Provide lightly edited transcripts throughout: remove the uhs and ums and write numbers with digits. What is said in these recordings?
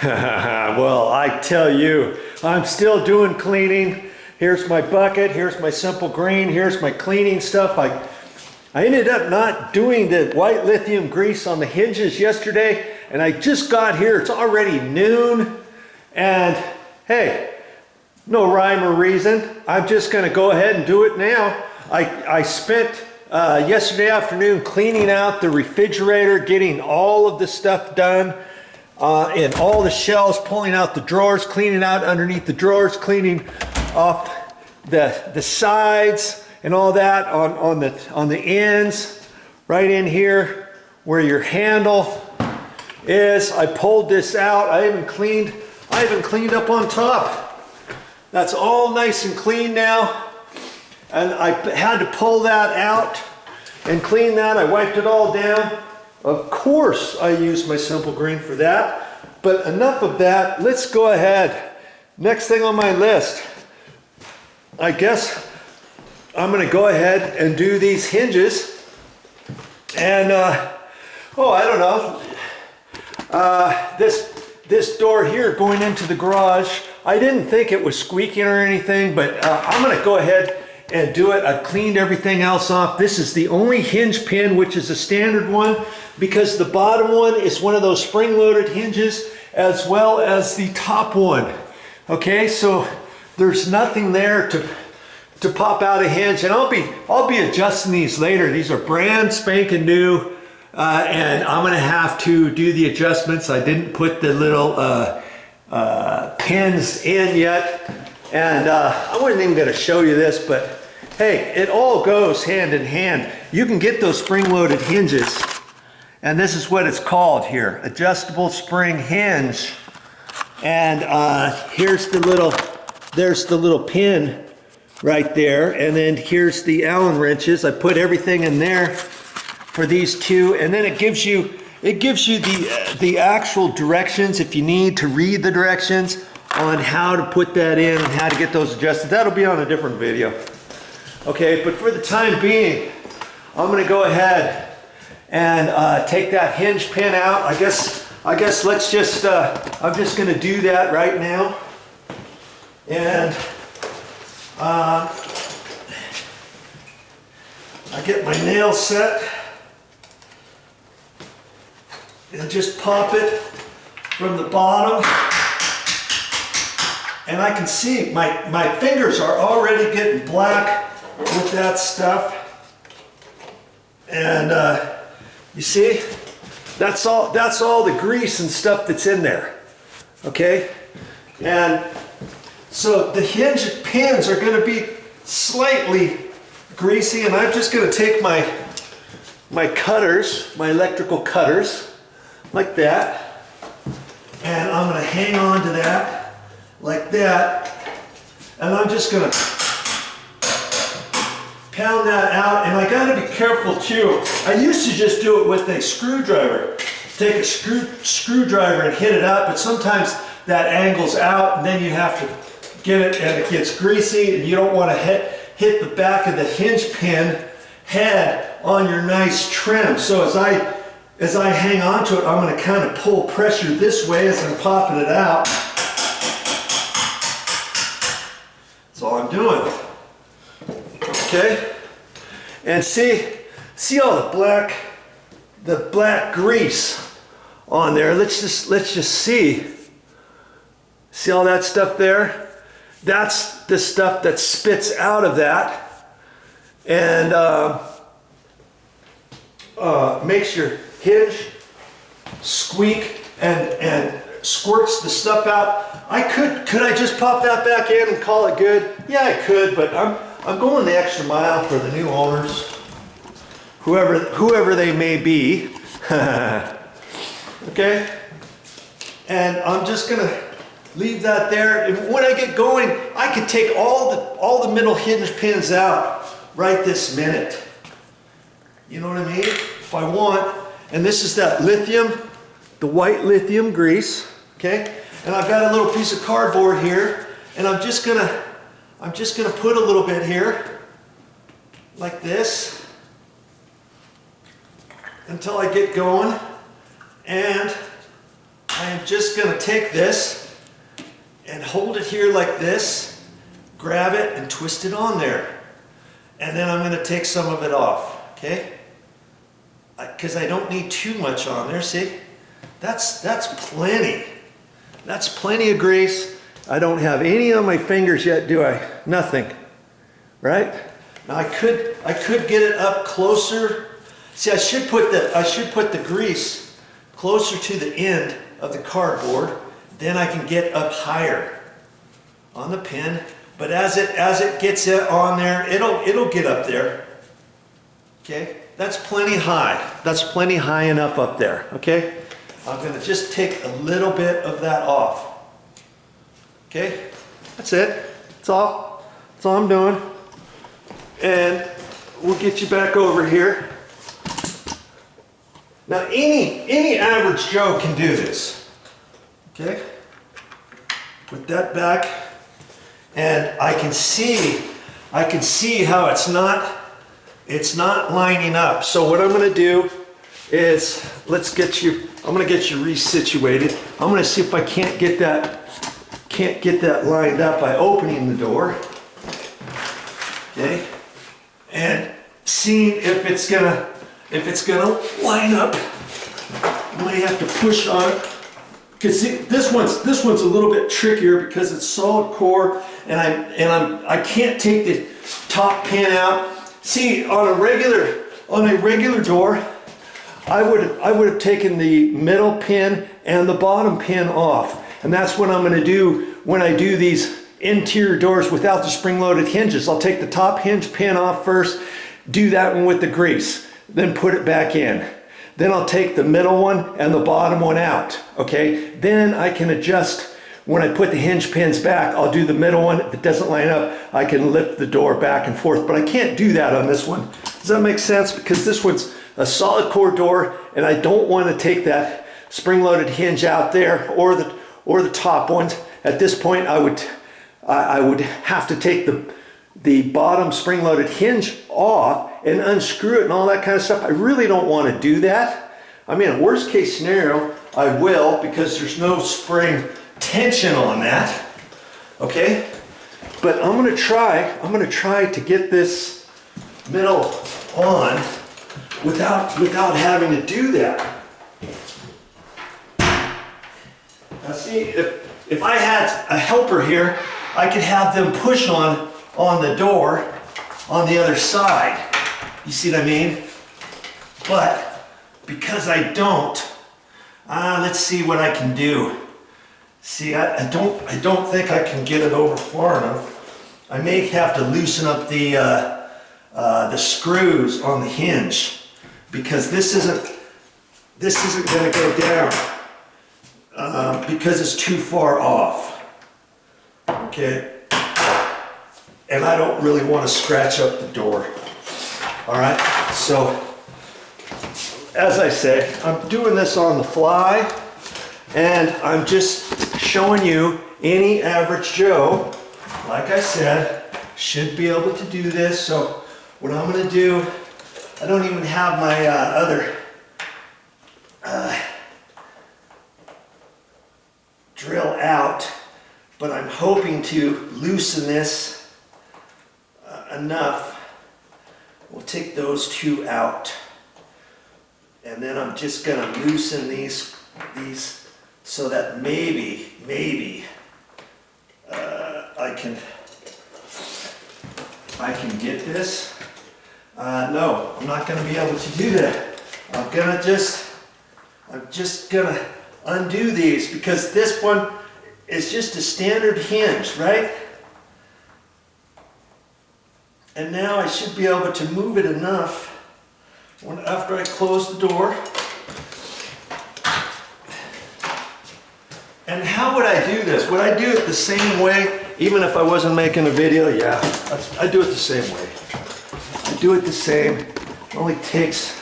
Well, I tell you, I'm still doing cleaning. Here's my bucket, here's my simple green, here's my cleaning stuff. I ended up not doing the white lithium grease on the hinges yesterday, and I just got here. It's already noon, and hey, no rhyme or reason. I'm just gonna go ahead and do it now. I spent yesterday afternoon cleaning out the refrigerator, getting all of the stuff done in all the shelves, pulling out the drawers, cleaning out underneath the drawers, cleaning off the sides and all that on the ends, right in here where your handle is. I pulled this out. I even cleaned up on top. That's all nice and clean now. And I had to pull that out and clean that. I wiped it all down. Of course, I used my simple green for that. But enough of that. Let's go ahead. Next thing on my list, I guess I'm going to go ahead and do these hinges. And oh, I don't know. This door here going into the garage, I didn't think it was squeaking or anything, but I'm going to go ahead and do it. I've cleaned everything else off. This is the only hinge pin, which is a standard one, because the bottom one is one of those spring-loaded hinges, as well as the top one. Okay, so there's nothing there to pop out a hinge, and I'll be adjusting these later. These are brand spanking new, and I'm gonna have to do the adjustments. I didn't put the little pins in yet, and I wasn't even gonna show you this, but hey, it all goes hand in hand. You can get those spring-loaded hinges, and this is what it's called here, adjustable spring hinge. And there's the little pin right there, and then here's the Allen wrenches. I put everything in there for these two, and then it gives you the actual directions if you need to read the directions on how to put that in and how to get those adjusted. That'll be on a different video. Okay, but for the time being, I'm gonna go ahead and take that hinge pin out. I guess let's just, I'm just gonna do that right now. And I get my nail set and just pop it from the bottom. And I can see my fingers are already getting black with that stuff. And you see, that's all the grease and stuff that's in there. Okay? And so the hinge pins are going to be slightly greasy, and I'm just going to take my cutters, my electrical cutters, like that, and I'm going to hang on to that like that, and I'm just going to pound that out. And I got to be careful too. I used to just do it with a screwdriver. Take a screwdriver and hit it up, but sometimes that angles out, and then you have to get it, and it gets greasy, and you don't want to hit the back of the hinge pin head on your nice trim. So as I hang on to it, I'm going to kind of pull pressure this way as I'm popping it out. That's all I'm doing. Okay, and see all the black grease on there. Let's just see all that stuff there. That's the stuff that spits out of that and makes your hinge squeak and squirts the stuff out. Could I just pop that back in and call it good? Yeah, I could, but I'm going the extra mile for the new owners, whoever they may be. Okay, and I'm just gonna leave that there. And when I get going, I could take all the middle hinge pins out right this minute. You know what I mean? If I want. And this is that lithium, the white lithium grease. Okay, and I've got a little piece of cardboard here, and I'm just gonna put a little bit here, like this, until I get going. And I am I'm just gonna take this and hold it here like this, grab it and twist it on there. And then I'm gonna take some of it off, okay? Because I don't need too much on there, see? That's plenty. That's plenty of grease. I don't have any on my fingers yet, do I? Nothing, right? Now I could get it up closer. See, I should put the grease closer to the end of the cardboard. Then I can get up higher on the pin. But as it gets it on there, it'll get up there. Okay, that's plenty high. That's plenty high enough up there. Okay, I'm gonna just take a little bit of that off. Okay, that's it. That's all I'm doing. And we'll get you back over here. Now, any average Joe can do this. Okay, put that back, and I can see how it's not lining up. So what I'm going to do is I'm going to get you resituated. I'm going to see if I can't get that lined up by opening the door. Okay, and seeing if it's gonna line up. I might have to push on it. Because see, this one's a little bit trickier because it's solid core, and I can't take the top pin out. See, on a regular door, I would have taken the middle pin and the bottom pin off, and that's what I'm going to do when I do these interior doors without the spring-loaded hinges. I'll take the top hinge pin off first, do that one with the grease, then put it back in. Then I'll take the middle one and the bottom one out, okay? Then I can adjust, when I put the hinge pins back, I'll do the middle one. If it doesn't line up, I can lift the door back and forth, but I can't do that on this one. Does that make sense? Because this one's a solid core door, and I don't want to take that spring-loaded hinge out there or the top ones. At this point, I would have to take the bottom spring-loaded hinge off and unscrew it and all that kind of stuff. I really don't want to do that. I mean, worst case scenario, I will, because there's no spring tension on that. Okay? But I'm gonna try to get this middle on without having to do that. Now see, if I had a helper here, I could have them push on the door on the other side. You see what I mean? But because I don't, let's see what I can do. See, I don't think I can get it over far enough. I may have to loosen up the screws on the hinge, because this isn't going to go down because it's too far off. Okay, and I don't really want to scratch up the door. All right, so as I say, I'm doing this on the fly, and I'm just showing you any average Joe, like I said, should be able to do this. So what I'm going to do, I don't even have my other drill out, but I'm hoping to loosen this enough. We'll take those two out, and then I'm just going to loosen these so that maybe I can get this. No, I'm not going to be able to do that. I'm just gonna undo these, because this one is just a standard hinge, right? And now I should be able to move it enough after I close the door. And how would I do this? Would I do it the same way, even if I wasn't making a video? Yeah, I do it the same way. I do it the same. It only takes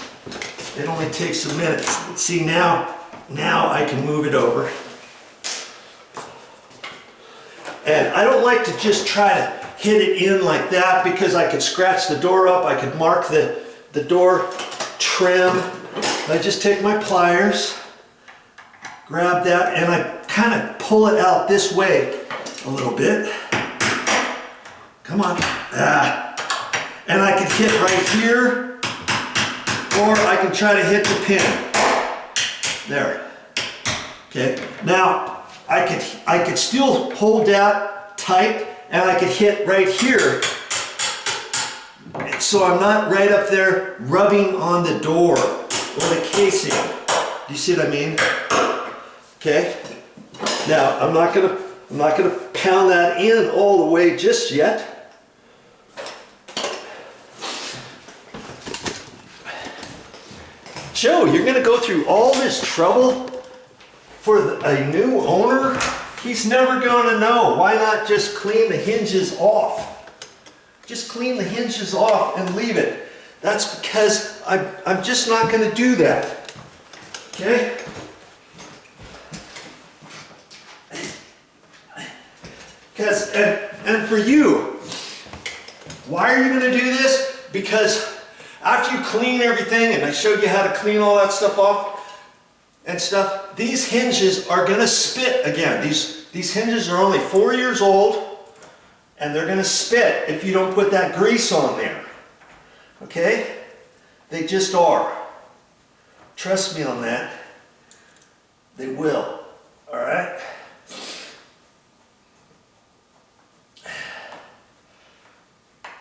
a minute. See, now I can move it over. And I don't like to just try to hit it in like that, because I could scratch the door up. I could mark the door trim. I just take my pliers, grab that and I kind of pull it out this way a little bit. Come on. And I can hit right here, or I can try to hit the pin. There. Okay. Now I could still hold that tight, and I could hit right here, so I'm not right up there rubbing on the door or the casing. Do you see what I mean? Okay. Now I'm not gonna pound that in all the way just yet. Joe, you're gonna go through all this trouble for a new owner? He's never gonna know. Why not just clean the hinges off? Just clean the hinges off and leave it. That's because I'm just not gonna do that. Okay? Because, and for you, why are you gonna do this? Because after you clean everything, and I showed you how to clean all that stuff off and stuff, these hinges are gonna spit again. These hinges are only 4 years old, and they're gonna spit if you don't put that grease on there. Okay? They just are. Trust me on that. They will. All right?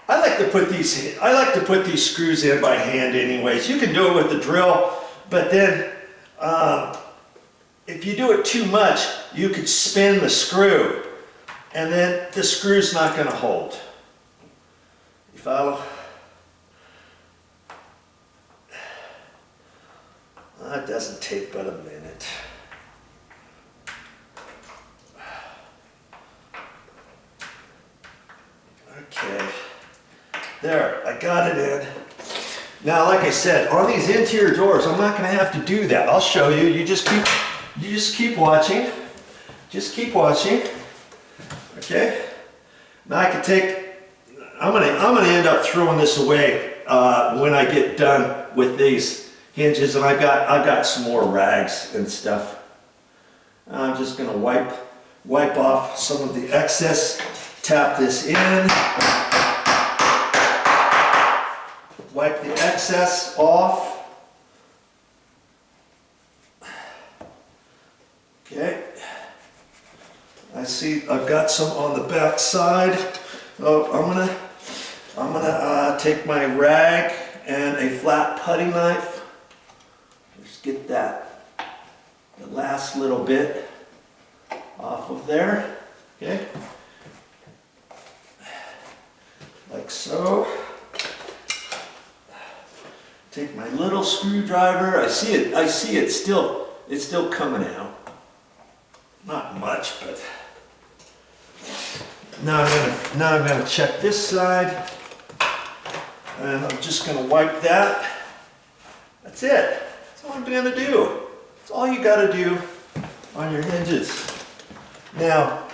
I like to put these screws in by hand anyways. You can do it with the drill, but then if you do it too much, you could spin the screw, and then the screw's not going to hold. You follow? That doesn't take but a minute. Okay. There, I got it in. Now, like I said, on these interior doors, I'm not going to have to do that. I'll show you. You just keep watching. Just keep watching. Okay. Now I can take. I'm gonna end up throwing this away when I get done with these hinges, and I've got some more rags and stuff. I'm just gonna wipe off some of the excess. Tap this in. Wipe the excess off. Okay. I see I've got some on the back side. Oh, I'm gonna take my rag and a flat putty knife. Just get the last little bit off of there. Okay. Like so. Take my little screwdriver. I see it's still coming out. Not much, but now I'm gonna check this side, and I'm just gonna wipe that. That's it. That's all I'm gonna do. That's all you gotta do on your hinges. Now,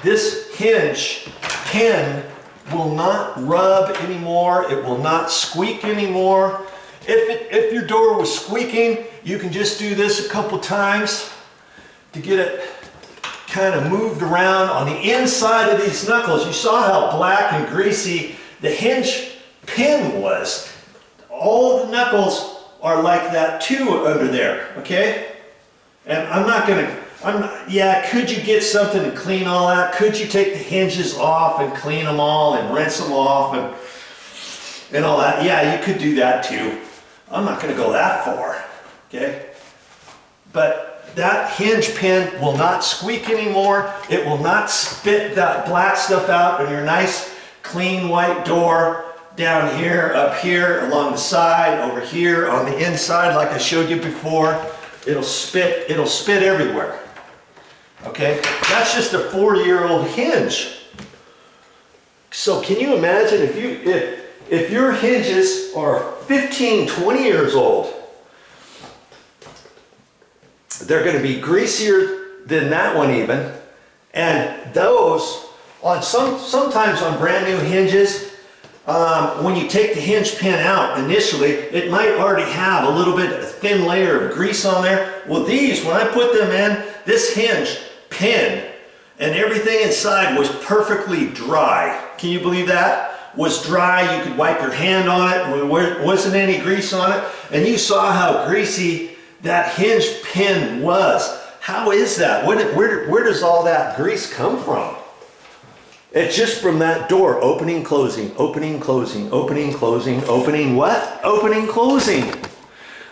this hinge pin will not rub anymore. It will not squeak anymore. If your door was squeaking, you can just do this a couple times to get it kind of moved around on the inside of these knuckles. You saw how black and greasy the hinge pin was. All the knuckles are like that too under there, okay? And yeah, could you get something to clean all that? Could you take the hinges off and clean them all and rinse them off and all that? Yeah, you could do that too. I'm not gonna go that far, okay? But that hinge pin will not squeak anymore. It will not spit that black stuff out on your nice, clean white door down here, up here, along the side, over here, on the inside, like I showed you before. It'll spit everywhere. Okay, that's just a 4-year-old hinge. So can you imagine if your hinges are 15, 20 years old, they're going to be greasier than that one even. And those, sometimes on brand new hinges, when you take the hinge pin out initially, it might already have a little bit of thin layer of grease on there. Well, these, when I put them in, this hinge pinned and everything inside was perfectly dry. Can you believe that? Was dry, you could wipe your hand on it, there wasn't any grease on it, and you saw how greasy that hinge pin was. How is that? Where does all that grease come from? It's just from that door, opening, closing, opening, closing, opening, closing, opening what? Opening, closing.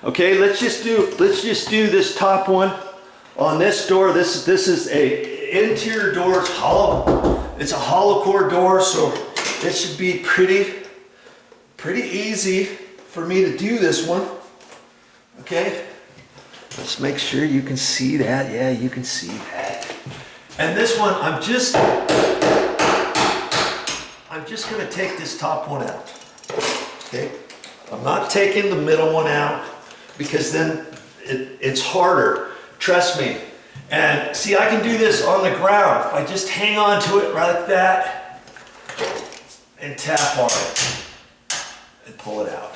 Okay, let's just do this top one on this door. This is a interior door. It's hollow. It's a hollow core door, so it should be pretty easy for me to do this one. Okay, let's make sure you can see that. Yeah, you can see that. And this one, I'm just gonna take this top one out. Okay, I'm not taking the middle one out because then it's harder. Trust me. And see, I can do this on the ground. If I just hang on to it right like that and tap on it and pull it out.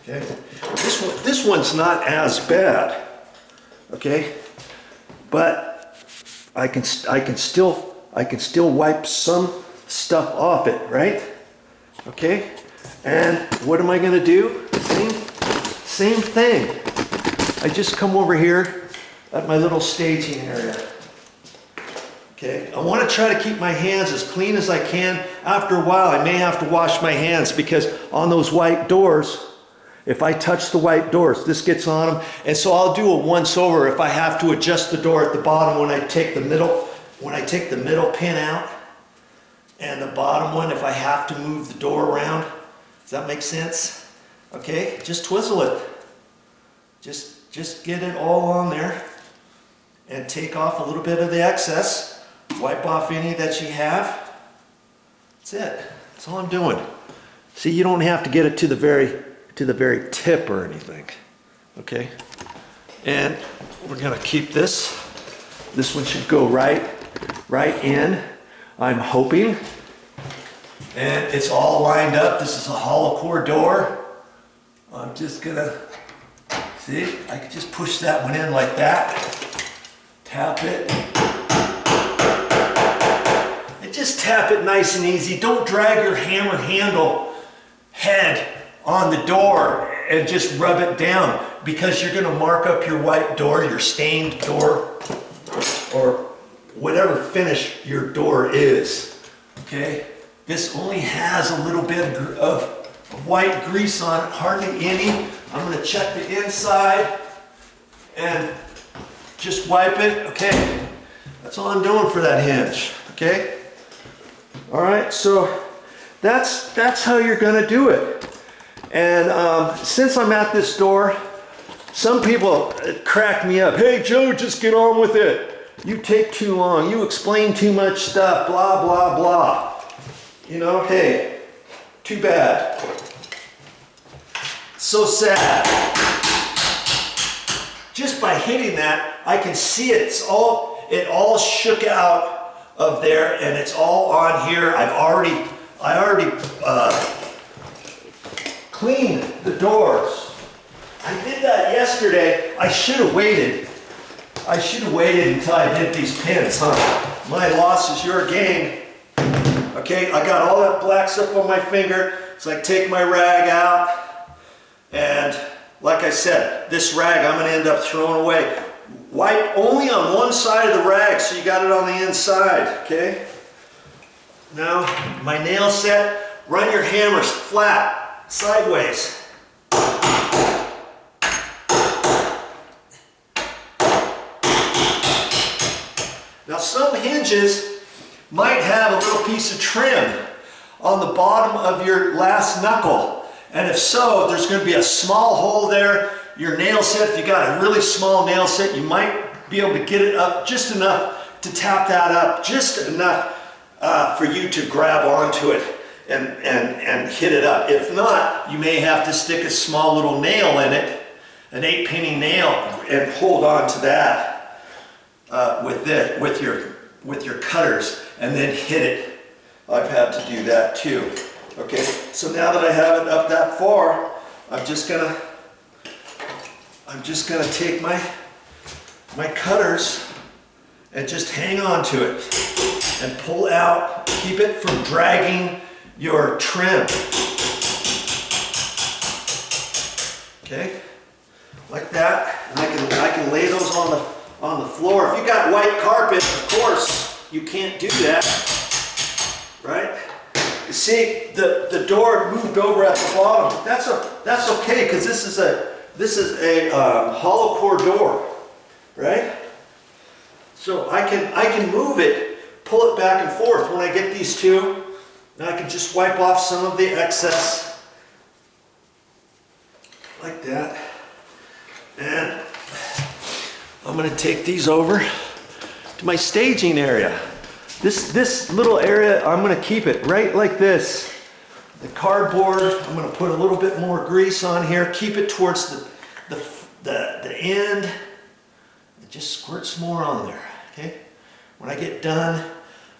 Okay. This one's not as bad. Okay, but I can still wipe some stuff off it, right? Okay, and what am I going to do? Same thing. I just come over here at my little staging area. Okay, I want to try to keep my hands as clean as I can. After a while, I may have to wash my hands because on those white doors, if I touch the white doors, this gets on them. And so I'll do a once over if I have to adjust the door at the bottom when I take the middle pin out. And the bottom one, if I have to move the door around. Does that make sense? Okay, just twizzle it. Just get it all on there and take off a little bit of the excess. Wipe off any that you have. That's it. That's all I'm doing. See, you don't have to get it to the very tip or anything. Okay? And we're gonna keep this. This one should go right in. I'm hoping. And it's all lined up. This is a hollow core door. I'm just gonna, see, I can just push that one in like that. Tap it. And just tap it nice and easy. Don't drag your hammer handle head on the door and just rub it down because you're gonna mark up your white door, your stained door, or whatever finish your door is, okay? This only has a little bit of white grease on it, hardly any. I'm gonna check the inside and just wipe it, okay? That's all I'm doing for that hinge, okay? All right, so that's how you're gonna do it. And since I'm at this door, some people crack me up. Hey Joe, just get on with it. You take too long, you explain too much stuff, blah, blah, blah. You know, hey, too bad. So sad. Just by hitting that, I can see it all shook out of there and it's all on here. I already cleaned the doors. I did that yesterday. I should have waited. Until I did these pins, huh? My loss is your gain. Okay, I got all that black stuff on my finger, so I take my rag out, and like I said, this rag I'm gonna end up throwing away. Wipe only on one side of the rag, so you got it on the inside, okay? Now, my nail set, run your hammers flat, sideways. Now some hinges might have a little piece of trim on the bottom of your last knuckle. And if so, there's going to be a small hole there. Your nail set, if you got a really small nail set, you might be able to get it up just enough to tap that up, just enough for you to grab onto it and hit it up. If not, you may have to stick a small little nail in it, an 8-penny nail, and hold on to that. With your cutters and then hit it. I've had to do that too. Okay, so now that I have it up that far, I'm just gonna take my my cutters and just hang on to it and pull out. Keep it from dragging your trim. Okay, like that. And I can lay those on the floor. If you got white carpet, of course, you can't do that, right? You see, the door moved over at the bottom. That's okay, because this is a hollow core door, right? So I can move it, pull it back and forth. When I get these two, now I can just wipe off some of the excess, like that. And I'm going to take these over to my staging area. This little area, I'm going to keep it right like this. The cardboard, I'm going to put a little bit more grease on here. Keep it towards the end. It just squirts more on there. Okay. When I get done,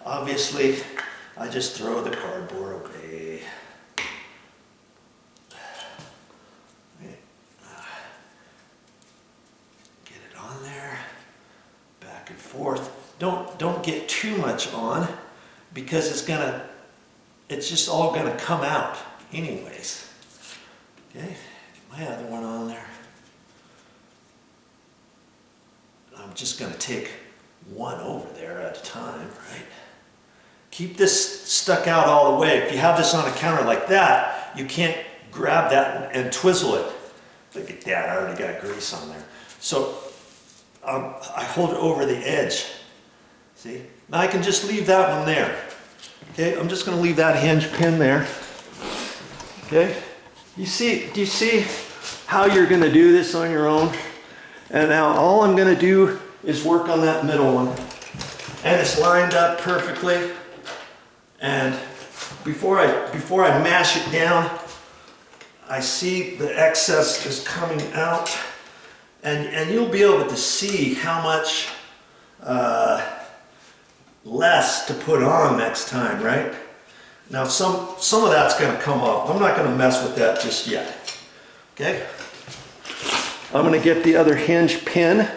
obviously, I just throw the cardboard away. Get it on there, back and forth. Don't get too much on, because it's just all gonna come out anyways. Okay, my other one on there. I'm just gonna take one over there at a time, right? Keep this stuck out all the way. If you have this on a counter like that, you can't grab that and twizzle it. Look at that, I already got grease on there. So I hold it over the edge. See? Now I can just leave that one there. Okay, I'm just gonna leave that hinge pin there. Okay? Do you see how you're gonna do this on your own? And now all I'm gonna do is work on that middle one. And it's lined up perfectly. And before I mash it down, I see the excess is coming out. And you'll be able to see how much less to put on next time, right? Now some of that's gonna come off. I'm not gonna mess with that just yet. Okay? I'm gonna get the other hinge pin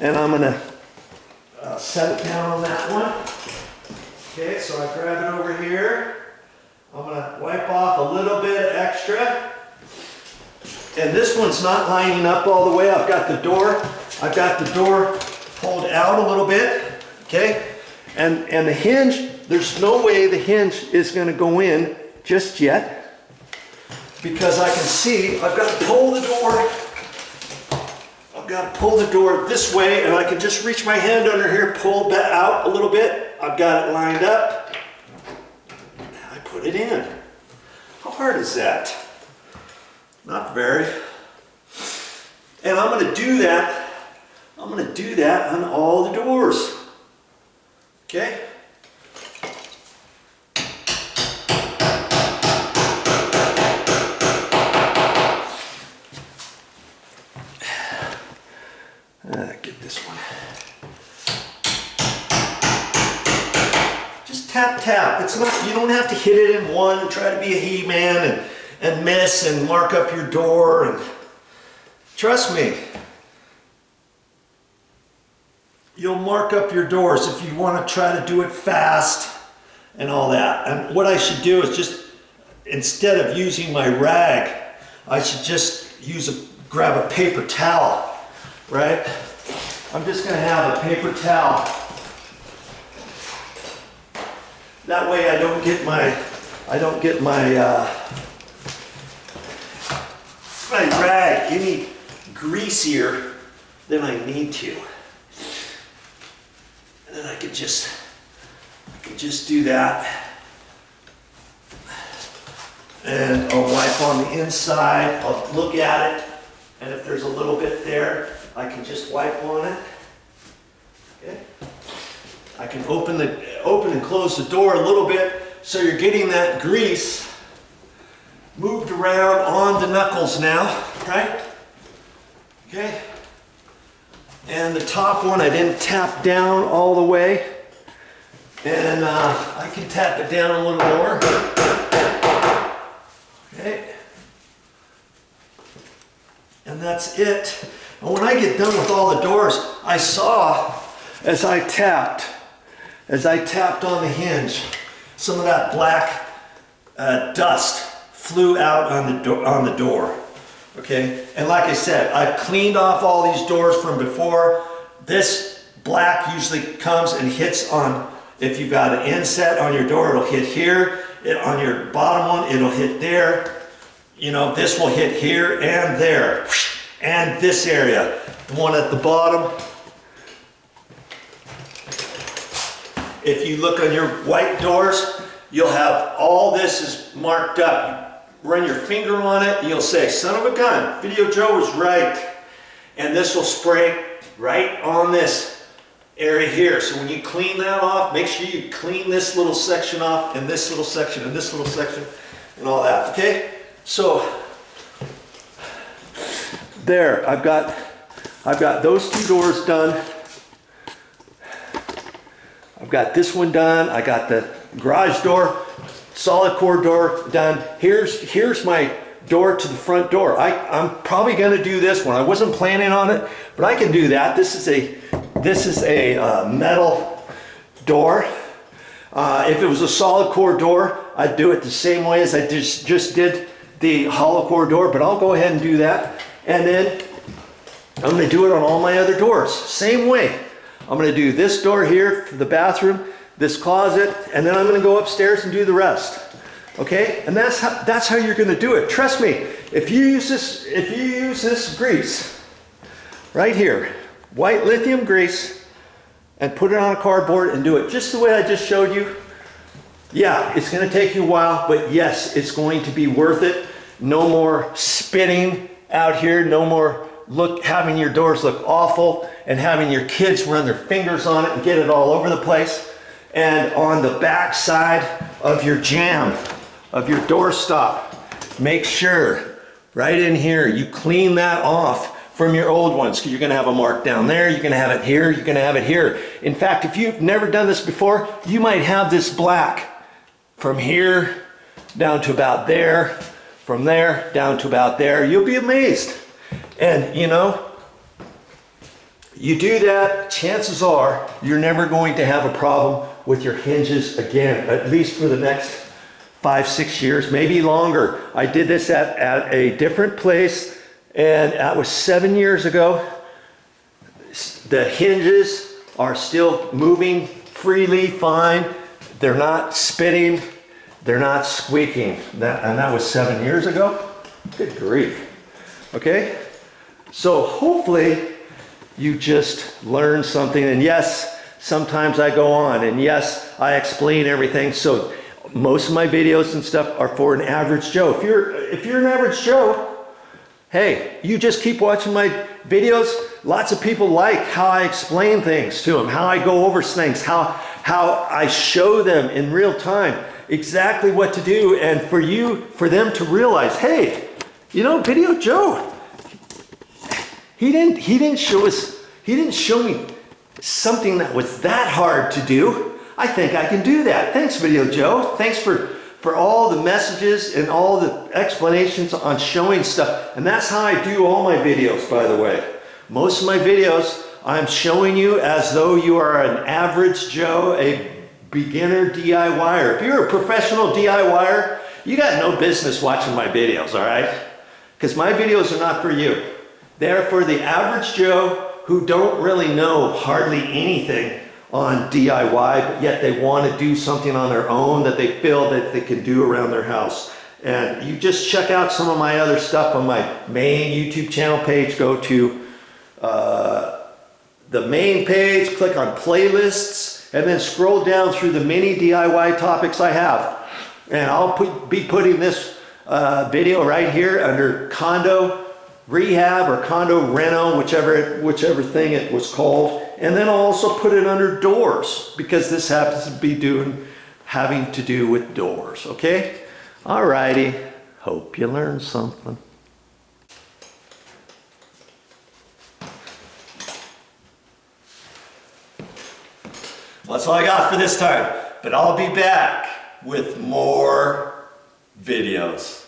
and I'm gonna set it down on that one. Okay, so I grab it over here. I'm gonna wipe off a little bit extra. And this one's not lining up all the way. I've got the door pulled out a little bit, okay? And the hinge, there's no way the hinge is gonna go in just yet, because I can see I've got to pull the door. I've got to pull the door this way, and I can just reach my hand under here, pull that out a little bit. I've got it lined up, and I put it in. How hard is that? Not very. And I'm going to do that. I'm going to do that on all the doors. Okay? Get this one. Just tap, tap. It's not, you don't have to hit it in one and try to be a he-man and miss and mark up your door. And trust me, you'll mark up your doors if you want to try to do it fast and all that. And what I should do is just, instead of using my rag, I should just grab a paper towel, right? I'm just going to have a paper towel. That way I don't get my rag any greasier than I need to. And then I could just do that. And I'll wipe on the inside. I'll look at it, and if there's a little bit there, I can just wipe on it. Okay. I can open and close the door a little bit, so you're getting that grease moved around on the knuckles now, right? Okay. And the top one I didn't tap down all the way, and I can tap it down a little more. Okay. And that's it. And when I get done with all the doors, I saw as I tapped on the hinge, some of that black dust flew out on the door. Okay, and like I said, I've cleaned off all these doors from before. This black usually comes and hits on, if you've got an inset on your door, it'll hit here. On your bottom one, it'll hit there. You know, this will hit here and there. And this area, the one at the bottom. If you look on your white doors, you'll have all this is marked up. You run your finger on it, and you'll say, son of a gun, Video Joe was right. And this will spray right on this area here. So when you clean that off, make sure you clean this little section off, and this little section, and this little section, and all that, okay? So, there, I've got those two doors done. I've got this one done. I got the garage door, solid core door done. Here's my door to the front door. I'm probably going to do this one. I wasn't planning on it, but I can do that. This is a metal door. If it was a solid core door, I'd do it the same way as I just did the hollow core door, but I'll go ahead and do that. And then I'm going to do it on all my other doors. Same way. I'm going to do this door here for the bathroom, this closet, and then I'm going to go upstairs and do the rest. Okay? And that's how you're going to do it. Trust me. If you use this grease right here, white lithium grease, and put it on a cardboard and do it just the way I just showed you, yeah, it's going to take you a while, but yes, it's going to be worth it. No more spitting out here, no more having your doors look awful and having your kids run their fingers on it and get it all over the place. And on the back side of your jamb, of your doorstop, make sure right in here you clean that off from your old ones, because you're going to have a mark down there, you're going to have it here, you're going to have it here. In fact, if you've never done this before, you might have this black from here down to about there, from there down to about there. You'll be amazed. And you know, you do that, chances are you're never going to have a problem with your hinges again, at least for the next 5-6 years, maybe longer. I did this at a different place, and that was 7 years ago. The hinges are still moving freely fine. They're not spitting, they're not squeaking. And that was 7 years ago. Good grief. Okay? So hopefully you just learned something. And yes, sometimes I go on, and yes, I explain everything. So most of my videos and stuff are for an average Joe. If you're an average Joe, hey, you just keep watching my videos. Lots of people like how I explain things to them, how I go over things, how I show them in real time exactly what to do, and for them to realize, hey, you know, Video Joe, he didn't show me something that was that hard to do. I think I can do that. Thanks, Video Joe. Thanks for all the messages and all the explanations on showing stuff. And that's how I do all my videos, by the way. Most of my videos, I'm showing you as though you are an average Joe, a beginner DIYer. If you're a professional DIYer, you got no business watching my videos, all right? Because my videos are not for you. They're for the average Joe who don't really know hardly anything on DIY, but yet they want to do something on their own that they feel that they can do around their house. And you just check out some of my other stuff on my main YouTube channel page. Go to the main page, click on playlists, and then scroll down through the many DIY topics I have. And I'll be putting this video right here under condo rehab or condo reno, whichever thing it was called. And then I'll also put it under doors, because this happens to be having to do with doors, okay? Alrighty, hope you learned something. Well, that's all I got for this time, but I'll be back with more videos.